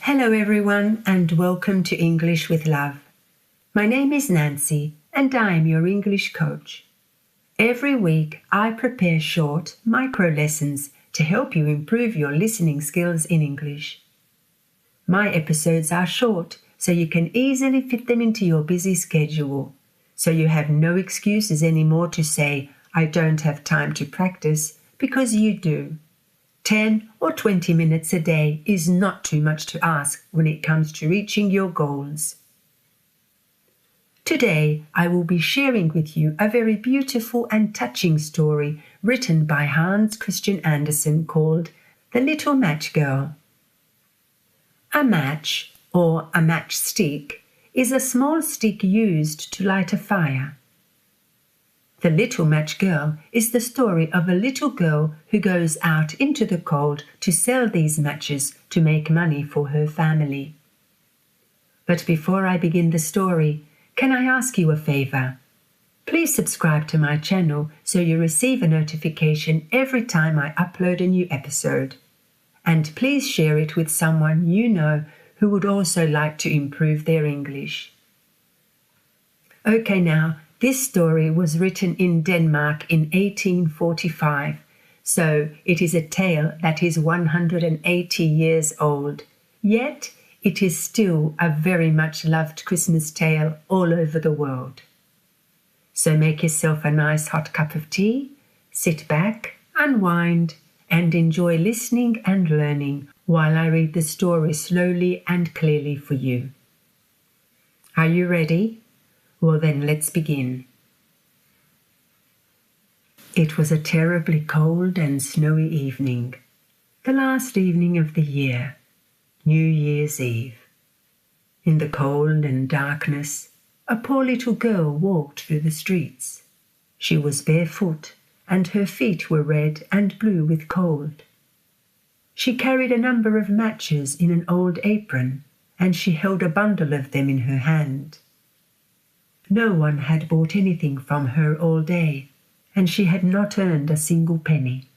Hello everyone and welcome to English with Love. My name is Nancy and I am your English coach. Every week I prepare short micro lessons to help you improve your listening skills in English. My episodes are short so you can easily fit them into your busy schedule, so you have no excuses anymore to say, I don't have time to practice, because you do. 10 or 20 minutes a day is not too much to ask when it comes to reaching your goals. Today, I will be sharing with you a very beautiful and touching story written by Hans Christian Andersen called The Little Match Girl. A match, or a matchstick, is a small stick used to light a fire. The Little Match Girl is the story of a little girl who goes out into the cold to sell these matches to make money for her family. But before I begin the story, can I ask you a favor? Please subscribe to my channel so you receive a notification every time I upload a new episode. And please share it with someone you know who would also like to improve their English. Okay, now, this story was written in Denmark in 1845, so it is a tale that is 180 years old. Yet, it is still a very much loved Christmas tale all over the world. So make yourself a nice hot cup of tea, sit back, unwind, and enjoy listening and learning while I read the story slowly and clearly for you. Are you ready? Well then, let's begin. It was a terribly cold and snowy evening, the last evening of the year, New Year's Eve. In the cold and darkness, a poor little girl walked through the streets. She was barefoot, and her feet were red and blue with cold. She carried a number of matches in an old apron, and she held a bundle of them in her hand. No one had bought anything from her all day, and she had not earned a single penny.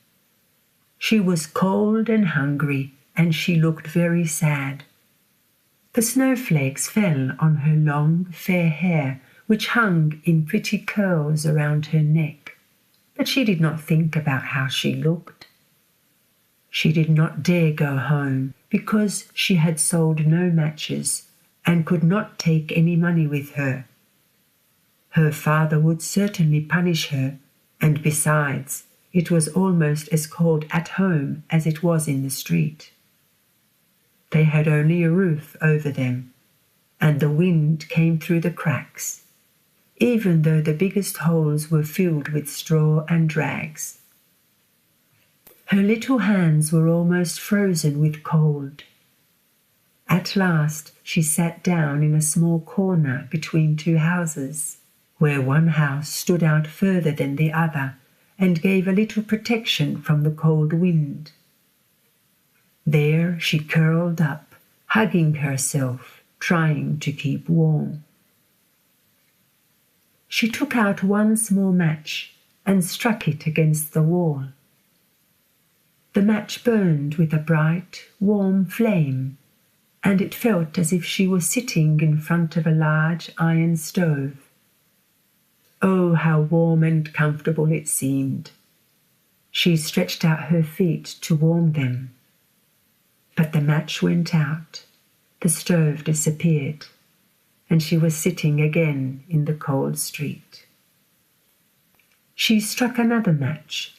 She was cold and hungry, and she looked very sad. The snowflakes fell on her long, fair hair, which hung in pretty curls around her neck, but she did not think about how she looked. She did not dare go home because she had sold no matches and could not take any money with her. Her father would certainly punish her, and besides, it was almost as cold at home as it was in the street. They had only a roof over them, and the wind came through the cracks, even though the biggest holes were filled with straw and rags. Her little hands were almost frozen with cold. At last she sat down in a small corner between two houses, where one house stood out further than the other and gave a little protection from the cold wind. There she curled up, hugging herself, trying to keep warm. She took out one small match and struck it against the wall. The match burned with a bright, warm flame, and it felt as if she was sitting in front of a large iron stove. Oh, how warm and comfortable it seemed. She stretched out her feet to warm them. But the match went out, the stove disappeared, and she was sitting again in the cold street. She struck another match.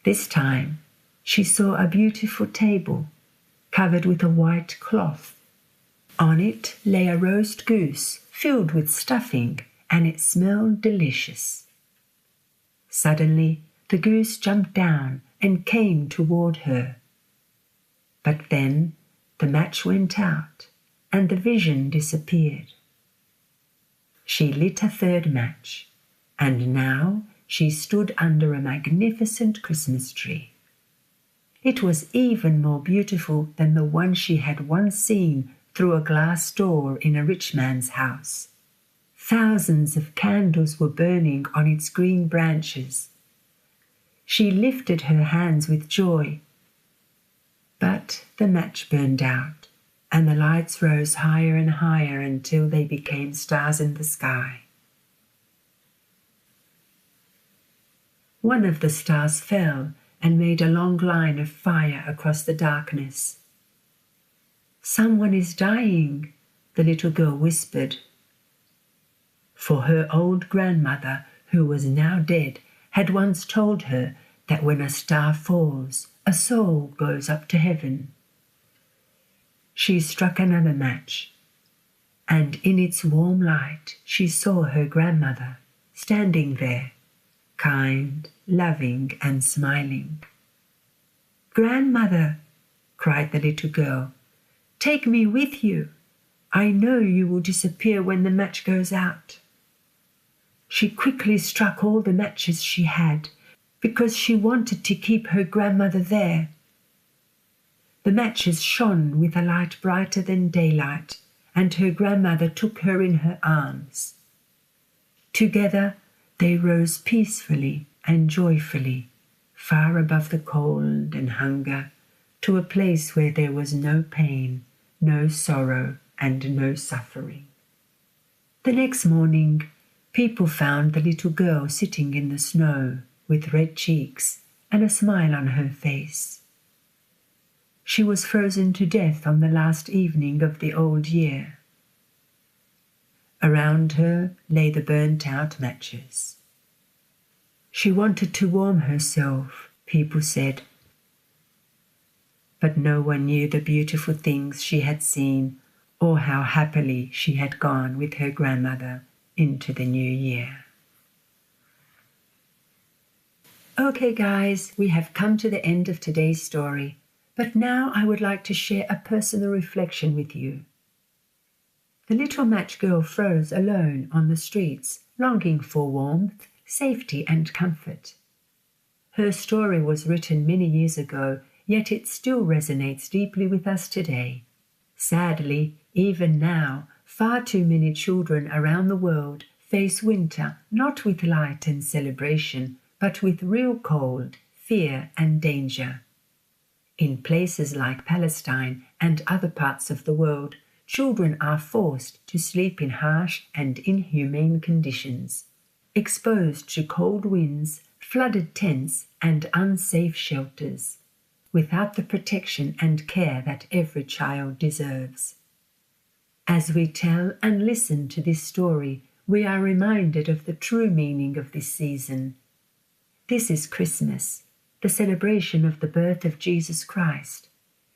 This time, she saw a beautiful table covered with a white cloth. On it lay a roast goose filled with stuffing, and it smelled delicious. Suddenly, the goose jumped down and came toward her. But then the match went out, and the vision disappeared. She lit a third match, and now she stood under a magnificent Christmas tree. It was even more beautiful than the one she had once seen through a glass door in a rich man's house. Thousands of candles were burning on its green branches. She lifted her hands with joy. But the match burned out, and the lights rose higher and higher until they became stars in the sky. One of the stars fell and made a long line of fire across the darkness. "Someone is dying," the little girl whispered. For her old grandmother, who was now dead, had once told her that when a star falls, a soul goes up to heaven. She struck another match, and in its warm light she saw her grandmother standing there, kind, loving, and smiling. "Grandmother," cried the little girl, "take me with you. I know you will disappear when the match goes out." She quickly struck all the matches she had, because she wanted to keep her grandmother there. The matches shone with a light brighter than daylight, and her grandmother took her in her arms. Together they rose peacefully and joyfully, far above the cold and hunger, to a place where there was no pain, no sorrow, and no suffering. The next morning, people found the little girl sitting in the snow with red cheeks and a smile on her face. She was frozen to death on the last evening of the old year. Around her lay the burnt-out matches. She wanted to warm herself, people said, but no one knew the beautiful things she had seen or how happily she had gone with her grandmother into the new year. Okay guys, we have come to the end of today's story, but now I would like to share a personal reflection with you. The little match girl froze alone on the streets, longing for warmth, safety, and comfort. Her story was written many years ago, yet it still resonates deeply with us today. Sadly, even now, far too many children around the world face winter not with light and celebration, but with real cold, fear, and danger. In places like Palestine and other parts of the world, children are forced to sleep in harsh and inhumane conditions, exposed to cold winds, flooded tents, and unsafe shelters, without the protection and care that every child deserves. As we tell and listen to this story, we are reminded of the true meaning of this season. This is Christmas, the celebration of the birth of Jesus Christ.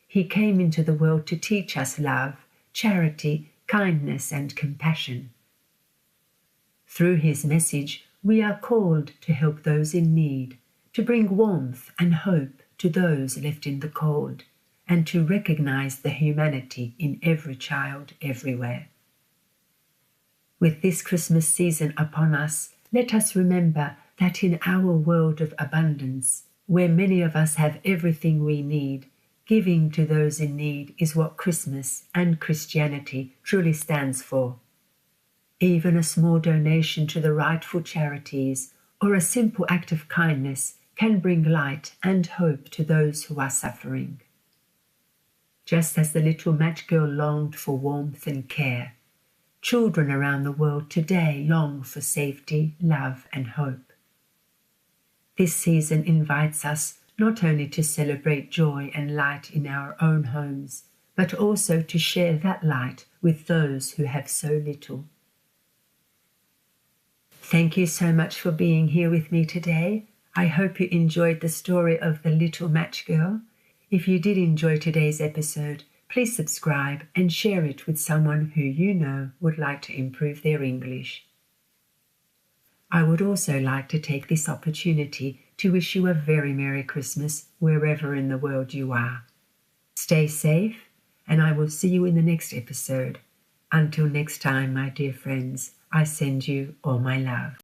He came into the world to teach us love, charity, kindness, and compassion. Through his message, we are called to help those in need, to bring warmth and hope to those left in the cold, and to recognize the humanity in every child everywhere. With this Christmas season upon us, let us remember that in our world of abundance, where many of us have everything we need, giving to those in need is what Christmas and Christianity truly stands for. Even a small donation to the rightful charities or a simple act of kindness can bring light and hope to those who are suffering. Just as the little match girl longed for warmth and care, children around the world today long for safety, love, and hope. This season invites us not only to celebrate joy and light in our own homes, but also to share that light with those who have so little. Thank you so much for being here with me today. I hope you enjoyed the story of the little match girl. If you did enjoy today's episode, please subscribe and share it with someone who you know would like to improve their English. I would also like to take this opportunity to wish you a very Merry Christmas wherever in the world you are. Stay safe, and I will see you in the next episode. Until next time, my dear friends, I send you all my love.